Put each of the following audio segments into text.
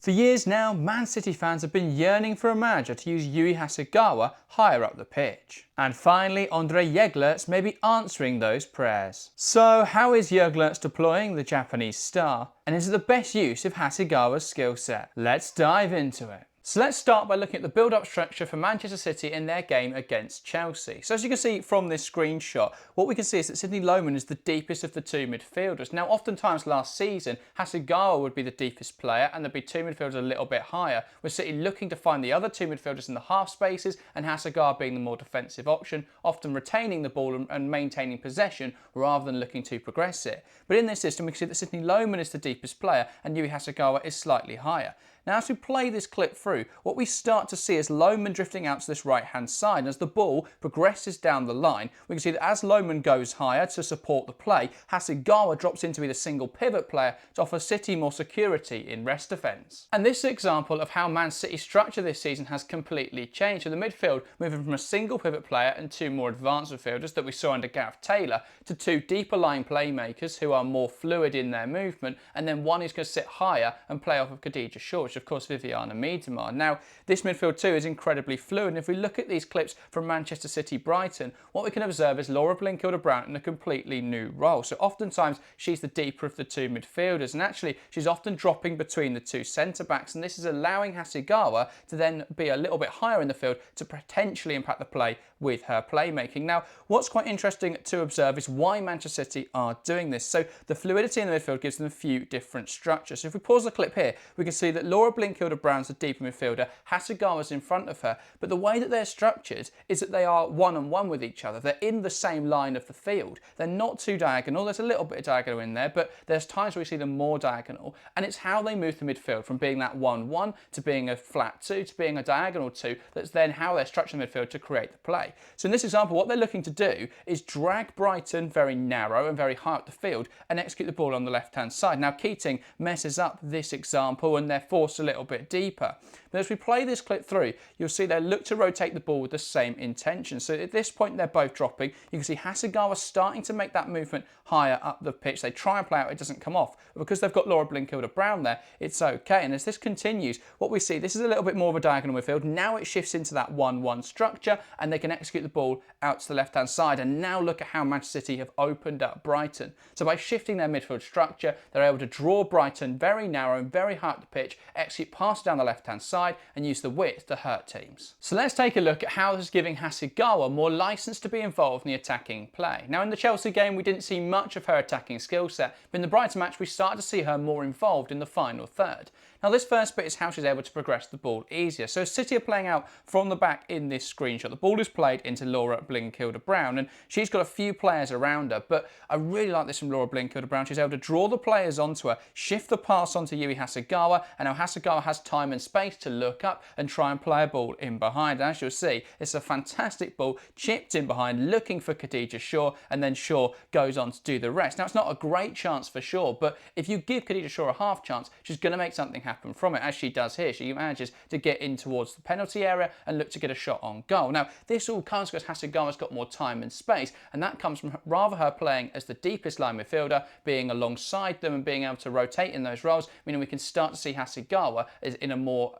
For years now, Man City fans have been yearning for a manager to use Yui Hasegawa higher up the pitch. And finally, Andrée Jeglertz may be answering those prayers. So how is Jeglertz deploying the Japanese star? And is it the best use of Hasegawa's skill set? Let's dive into it. So let's start by looking at the build-up structure for Manchester City in their game against Chelsea. So as you can see from this screenshot, what we can see is that Sidney Lohmann is the deepest of the two midfielders. Now, oftentimes last season, Hasegawa would be the deepest player and there'd be two midfielders a little bit higher, with City looking to find the other two midfielders in the half spaces and Hasegawa being the more defensive option, often retaining the ball and maintaining possession rather than looking to progress it. But in this system, we can see that Sidney Lohmann is the deepest player and Yui Hasegawa is slightly higher. Now, as we play this clip through, what we start to see is Lohmann drifting out to this right-hand side. And as the ball progresses down the line, we can see that as Lohmann goes higher to support the play, Hasegawa drops in to be the single pivot player to offer City more security in rest defence. And this is an example of how Man City's structure this season has completely changed, with the midfield moving from a single pivot player and two more advanced midfielders that we saw under Gareth Taylor to two deeper line playmakers who are more fluid in their movement, and then one who's going to sit higher and play off of Khadija Shaw, which of course Viviana Miedema. Now, this midfield too is incredibly fluid, and if we look at these clips from Manchester City Brighton, what we can observe is Laura Blinkilde-Brown in a completely new role. So oftentimes she's the deeper of the two midfielders, and actually she's often dropping between the two centre backs, and this is allowing Hasegawa to then be a little bit higher in the field to potentially impact the play with her playmaking. Now, what's quite interesting to observe is why Manchester City are doing this. So the fluidity in the midfield gives them a few different structures. So if we pause the clip here, we can see that Laura Blinkilde-Brown's a deeper midfielder, Hasegawa's in front of her, but the way that they're structured is that they are one-on-one with each other. They're in the same line of the field. They're not too diagonal. There's a little bit of diagonal in there, but there's times where we see them more diagonal, and it's how they move the midfield from being that 1-1 to being a flat 2 to being a diagonal 2. That's then how they're structuring the midfield to create the play. So in this example, what they're looking to do is drag Brighton very narrow and very high up the field and execute the ball on the left-hand side. Now, Keating messes up this example and they're forced a little bit deeper. But as we play this clip through, you'll see they look to rotate the ball with the same intention. So at this point, they're both dropping. You can see Hasegawa starting to make that movement higher up the pitch. They try and play out, it doesn't come off. But because they've got Laura Blinkilde-Brown there, it's okay. And as this continues, what we see, this is a little bit more of a diagonal midfield. Now it shifts into that 1-1 structure and they can execute the ball out to the left-hand side. And now look at how Manchester City have opened up Brighton. So by shifting their midfield structure, they're able to draw Brighton very narrow and very high up the pitch, execute pass down the left-hand side, and use the width to hurt teams. So let's take a look at how this is giving Hasegawa more license to be involved in the attacking play. Now, in the Chelsea game, we didn't see much of her attacking skill set, but in the Brighton match, we started to see her more involved in the final third. Now, this first bit is how she's able to progress the ball easier. So City are playing out from the back in this screenshot. The ball is played into Laura Blinkilde-Brown, and she's got a few players around her, but I really like this from Laura Blinkilde-Brown. She's able to draw the players onto her, shift the pass onto Yui Hasegawa, and now Hasegawa has time and space to look up and try and play a ball in behind. And as you'll see, it's a fantastic ball, chipped in behind, looking for Khadija Shaw, and then Shaw goes on to do the rest. Now, it's not a great chance for Shaw, but if you give Khadija Shaw a half chance, she's going to make something happen from it, as she does here. She manages to get in towards the penalty area and look to get a shot on goal. Now, this all comes because Hasegawa's got more time and space, and that comes from rather her playing as the deepest line midfielder, being alongside them and being able to rotate in those roles, meaning we can start to see Hasegawa is in a more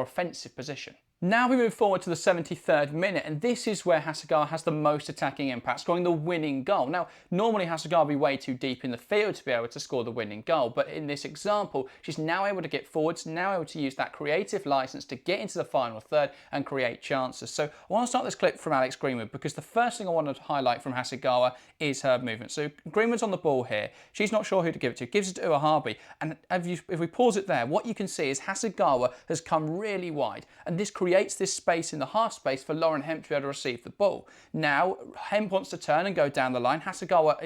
offensive position. Now we move forward to the 73rd minute, and this is where Hasegawa has the most attacking impact, scoring the winning goal. Now, normally Hasegawa would be way too deep in the field to be able to score the winning goal, but in this example, she's now able to get forwards, now able to use that creative license to get into the final third and create chances. So I want to start this clip from Alex Greenwood, because the first thing I want to highlight from Hasegawa is her movement. So Greenwood's on the ball here. She's not sure who to give it to. Gives it to Uahabi, and if we pause it there, what you can see is Hasegawa has come really wide, and this creates this space in the half space for Lauren Hemp to be able to receive the ball. Now, Hemp wants to turn and go down the line. Hasegawa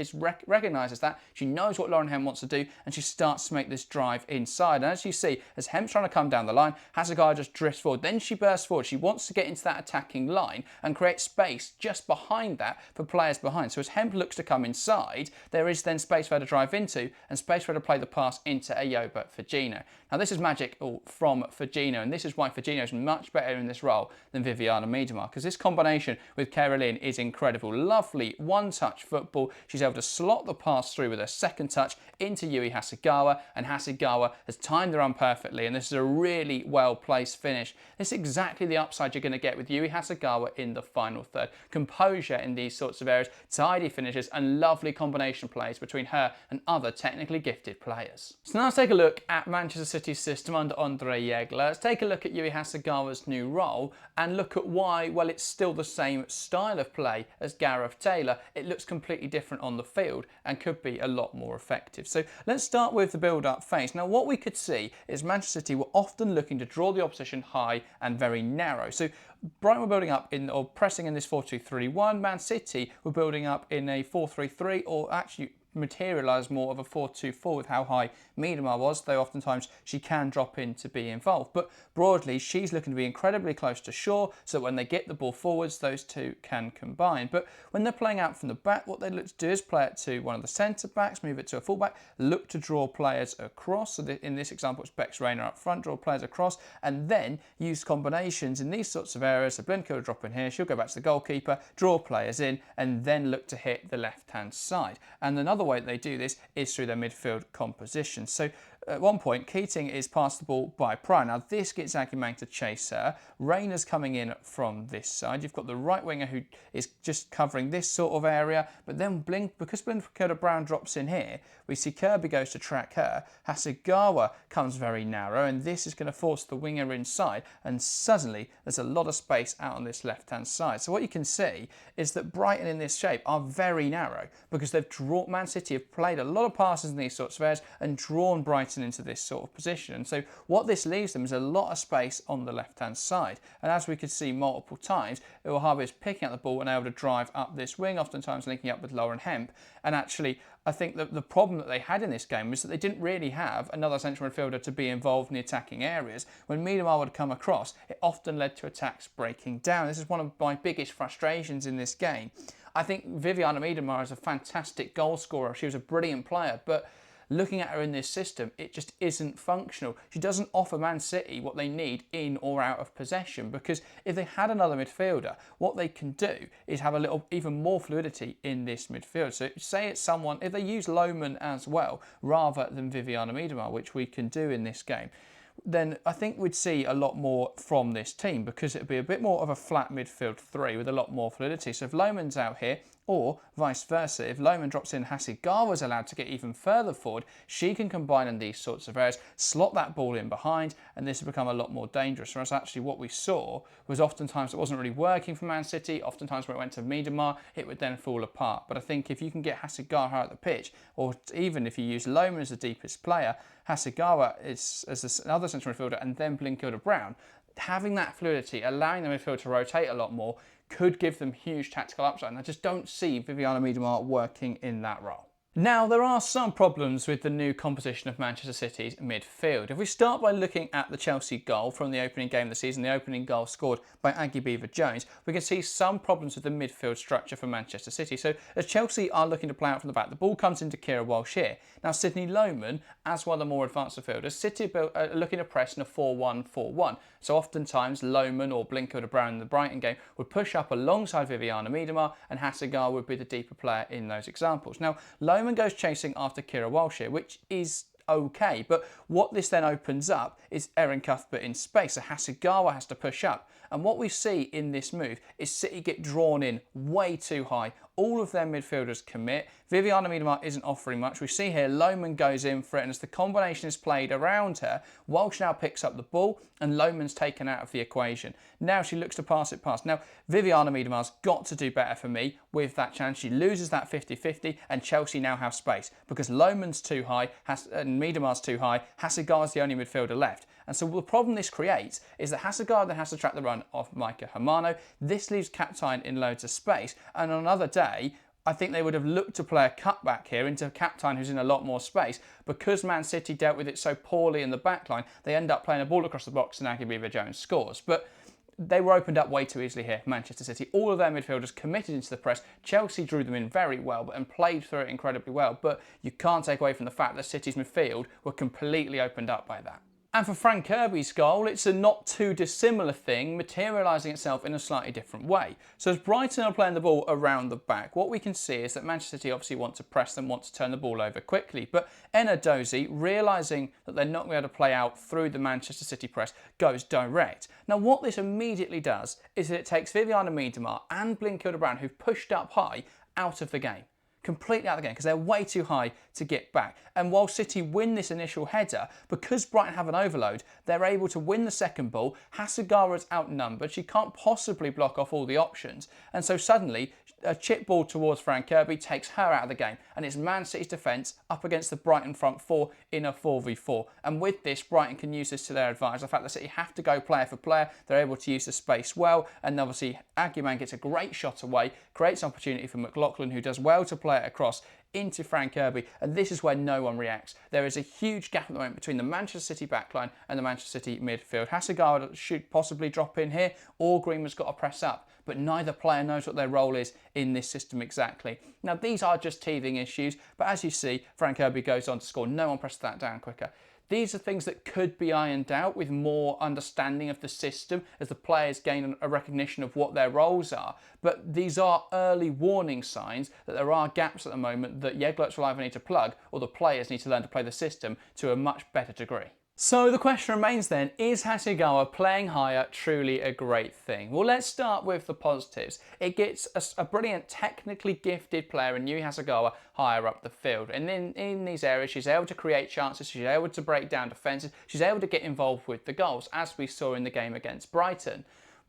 recognises that. She knows what Lauren Hemp wants to do, and she starts to make this drive inside. And as you see, as Hemp's trying to come down the line, Hasegawa just drifts forward. Then she bursts forward. She wants to get into that attacking line and create space just behind that for players behind. So as Hemp looks to come inside, there is then space for her to drive into and space for her to play the pass into Ayoba Fujino. Now, this is magic from Fujino, and this is why Fujino is much better better in this role than Vivianne Miedema, because this combination with Caroline is incredible. Lovely one-touch football. She's able to slot the pass through with her second touch into Yui Hasegawa, and Hasegawa has timed the run perfectly, and this is a really well-placed finish. This is exactly the upside you're going to get with Yui Hasegawa in the final third. Composure in these sorts of areas, tidy finishes, and lovely combination plays between her and other technically gifted players. So now let's take a look at Manchester City's system under Andrée Jeglertz. Let's take a look at Yui Hasegawa's new role and look at why, well, it's still the same style of play as Gareth Taylor. It looks completely different on the field and could be a lot more effective. So let's start with the build-up phase. Now, what we could see is Manchester City were often looking to draw the opposition high and very narrow. So Brighton were building up in, or pressing in this 4-2-3-1. Man City were building up in a 4-3-3, or actually materialise more of a 4-2-4 with how high Miedema was, though oftentimes she can drop in to be involved. But broadly, she's looking to be incredibly close to shore, so that when they get the ball forwards, those two can combine. But when they're playing out from the back, what they look to do is play it to one of the centre-backs, move it to a full-back, look to draw players across. So in this example, it's Bex Rayner up front, draw players across, and then use combinations in these sorts of areas. So Blinker will drop in here, she'll go back to the goalkeeper, draw players in, and then look to hit the left-hand side. And another way that they do this is through their midfield composition. So at one point, Keating is passed the ball by Pryor. Now this gets Aguiman to chase her. Rayner's coming in from this side. You've got the right winger who is just covering this sort of area, but then because Blinker-Brown drops in here, we see Kirby goes to track her. Hasegawa comes very narrow, and this is going to force the winger inside, and suddenly there's a lot of space out on this left-hand side. So what you can see is that Brighton in this shape are very narrow, because they've drawn, Man City have played a lot of passes in these sorts of areas and drawn Brighton into this sort of position. And so what this leaves them is a lot of space on the left-hand side. And as we could see multiple times, Harvey is picking up the ball and able to drive up this wing, oftentimes linking up with Lauren Hemp. And actually, I think that the problem that they had in this game was that they didn't really have another central midfielder to be involved in the attacking areas. When Miedema would come across, it often led to attacks breaking down. This is one of my biggest frustrations in this game. I think Vivianne Miedema is a fantastic goal scorer. She was a brilliant player, but looking at her in this system, it just isn't functional. She doesn't offer Man City what they need in or out of possession, because if they had another midfielder, what they can do is have a little even more fluidity in this midfield. So say it's someone, if they use Lohman as well, rather than Vivianne Miedema, which we can do in this game, then I think we'd see a lot more from this team, because it'd be a bit more of a flat midfield three with a lot more fluidity. So if Lohman's out here, or vice versa, if Lohman drops in, Hasegawa's allowed to get even further forward, she can combine in these sorts of areas, slot that ball in behind, and this has become a lot more dangerous. Whereas actually what we saw was oftentimes it wasn't really working for Man City. Oftentimes when it went to Miedema, it would then fall apart. But I think if you can get Hasegawa out the pitch, or even if you use Lohman as the deepest player, Hasegawa is as another central midfielder, and then Blinker-Brown, having that fluidity, allowing the midfield to rotate a lot more, could give them huge tactical upside. And I just don't see Vivianne Miedema working in that role. Now, there are some problems with the new composition of Manchester City's midfield. If we start by looking at the Chelsea goal from the opening game of the season, the opening goal scored by Aggie Beaver-Jones, we can see some problems with the midfield structure for Manchester City. So as Chelsea are looking to play out from the back, the ball comes into Kira Walsh here. Now, Sydney Lohman, as one of the more advanced midfielders, City are looking to press in a 4-1-4-1. So oftentimes Lohman or Blinker-Brown in the Brighton game would push up alongside Vivianne Miedema, and Hasegawa would be the deeper player in those examples. Now, Lohman goes chasing after Kira Walsh here, which is okay, but what this then opens up is Erin Cuthbert in space, so Hasegawa has to push up. And what we see in this move is City get drawn in way too high. All of their midfielders commit. Vivianne Miedema isn't offering much. We see here Lohman goes in for it, and as the combination is played around her, Walsh now picks up the ball, and Lohman's taken out of the equation. Now she looks to pass it past. Now, Vivianne Miedema's got to do better for me with that chance. She loses that 50-50, and Chelsea now have space, because Lohman's too high, and Miedema's too high. Hasegawa's the only midfielder left. And so the problem this creates is that Hasegawa then has to track the run of Micah Hamano. This leaves Captain in loads of space, and on another day, I think they would have looked to play a cutback here into Captain, who's in a lot more space. Because Man City dealt with it so poorly in the back line, they end up playing a ball across the box, and Aggie Beaver-Jones scores. But they were opened up way too easily here, Manchester City. All of their midfielders committed into the press. Chelsea drew them in very well and played through it incredibly well. But you can't take away from the fact that City's midfield were completely opened up by that. And for Frank Kirby's goal, it's a not too dissimilar thing materialising itself in a slightly different way. So as Brighton are playing the ball around the back, what we can see is that Manchester City obviously want to press them, want to turn the ball over quickly. But Enadozie, realising that they're not going to be able to play out through the Manchester City press, goes direct. Now what this immediately does is that it takes Vivianne Miedema and Blinkilde-Brown, who've pushed up high, out of the game. Completely out of the game because they're way too high to get back. And while City win this initial header, because Brighton have an overload, they're able to win the second ball. Hasegawa's outnumbered. She can't possibly block off all the options. And so suddenly, a chip ball towards Frank Kirby takes her out of the game. And it's Man City's defence up against the Brighton front four in a 4v4. And with this, Brighton can use this to their advantage. The fact that City have to go player for player, they're able to use the space well. And obviously, Aguiman gets a great shot away, creates opportunity for McLaughlin, who does well to play it across into Frank Kirby, and this is where no one reacts. There is a huge gap at the moment between the Manchester City backline and the Manchester City midfield. Hasegawa should possibly drop in here, or Greenwood's got to press up, but neither player knows what their role is in this system exactly. Now these are just teething issues, but as you see, Frank Kirby goes on to score. No one presses that down quicker. These are things that could be ironed out with more understanding of the system as the players gain a recognition of what their roles are. But these are early warning signs that there are gaps at the moment that Jeglertz will either need to plug or the players need to learn to play the system to a much better degree. So the question remains then, is Hasegawa playing higher truly a great thing? Well, let's start with the positives. It gets a brilliant technically gifted player in Yui Hasegawa higher up the field. And in these areas, she's able to create chances, she's able to break down defences, she's able to get involved with the goals, as we saw in the game against Brighton.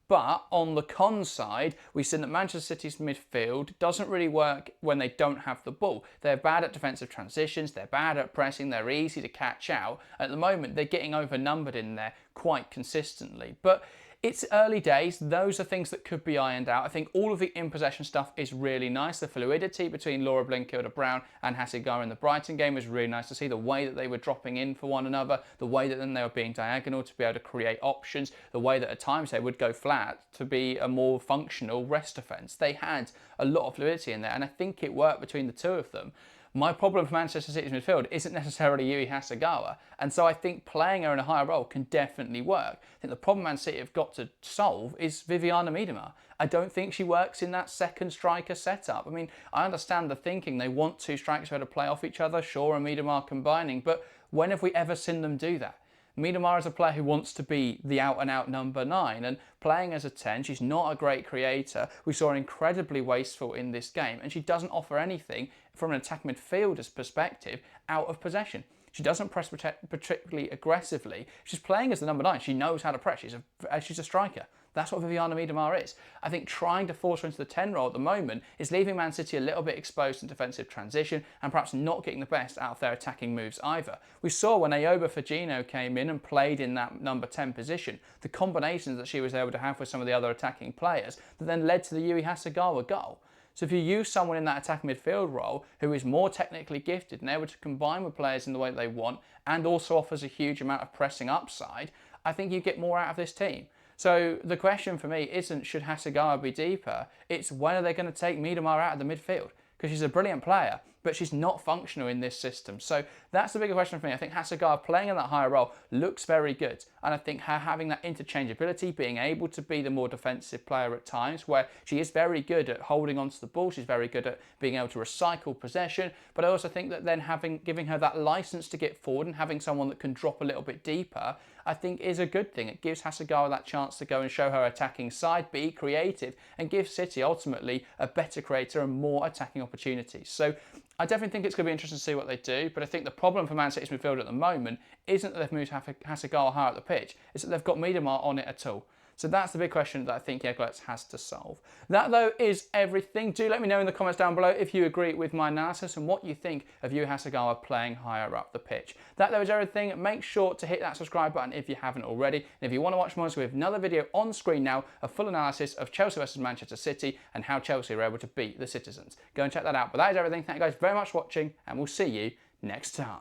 But on the con side, we've seen that Manchester City's midfield doesn't really work when they don't have the ball. They're bad at defensive transitions, they're bad at pressing, they're easy to catch out. At the moment, they're getting overnumbered in there quite consistently. But it's early days, those are things that could be ironed out. I think all of the in-possession stuff is really nice. The fluidity between Laura Blinkilde-Brown and Hasegawa in the Brighton game was really nice to see. The way that they were dropping in for one another, the way that then they were being diagonal to be able to create options, the way that at times they would go flat to be a more functional rest defence. They had a lot of fluidity in there, and I think it worked between the two of them. My problem for Manchester City's midfield isn't necessarily Yui Hasegawa, and so I think playing her in a higher role can definitely work. I think the problem Man City have got to solve is Vivianne Miedema. I don't think she works in that second striker setup. I mean, I understand the thinking. They want two strikers who are to play off each other, Shaw and Miedema combining, but when have we ever seen them do that? Miedema is a player who wants to be the out-and-out number 9, and playing as a 10, she's not a great creator. We saw her incredibly wasteful in this game, and she doesn't offer anything from an attack midfielder's perspective out of possession. She doesn't press particularly aggressively. She's playing as the number 9. She knows how to press. She's a striker. That's what Vivianne Miedema is. I think trying to force her into the 10 role at the moment is leaving Man City a little bit exposed in defensive transition and perhaps not getting the best out of their attacking moves either. We saw when Ayoba Fujino came in and played in that number 10 position, the combinations that she was able to have with some of the other attacking players that then led to the Yui Hasegawa goal. So if you use someone in that attacking midfield role who is more technically gifted and able to combine with players in the way that they want and also offers a huge amount of pressing upside, I think you get more out of this team. So the question for me isn't should Hasegawa be deeper, it's when are they going to take Miedema out of the midfield? Because she's a brilliant player, but she's not functional in this system. So that's the bigger question for me. I think Hasegawa playing in that higher role looks very good. And I think her having that interchangeability, being able to be the more defensive player at times, where she is very good at holding onto the ball, she's very good at being able to recycle possession. But I also think that then giving her that license to get forward and having someone that can drop a little bit deeper, I think is a good thing. It gives Hasegawa that chance to go and show her attacking side, be creative, and give City ultimately a better creator and more attacking opportunities. So I definitely think it's going to be interesting to see what they do, but I think the problem for Man City's midfield at the moment isn't that they've moved Hasegawa higher up the pitch, it's that they've got Miedema on it at all. So that's the big question that I think Jeglertz has to solve. That, though, is everything. Do let me know in the comments down below if you agree with my analysis and what you think of Yui Hasegawa playing higher up the pitch. That, though, is everything. Make sure to hit that subscribe button if you haven't already. And if you want to watch more, we have another video on screen now, a full analysis of Chelsea versus Manchester City and how Chelsea were able to beat the Citizens. Go and check that out. But that is everything. Thank you guys very much for watching, and we'll see you next time.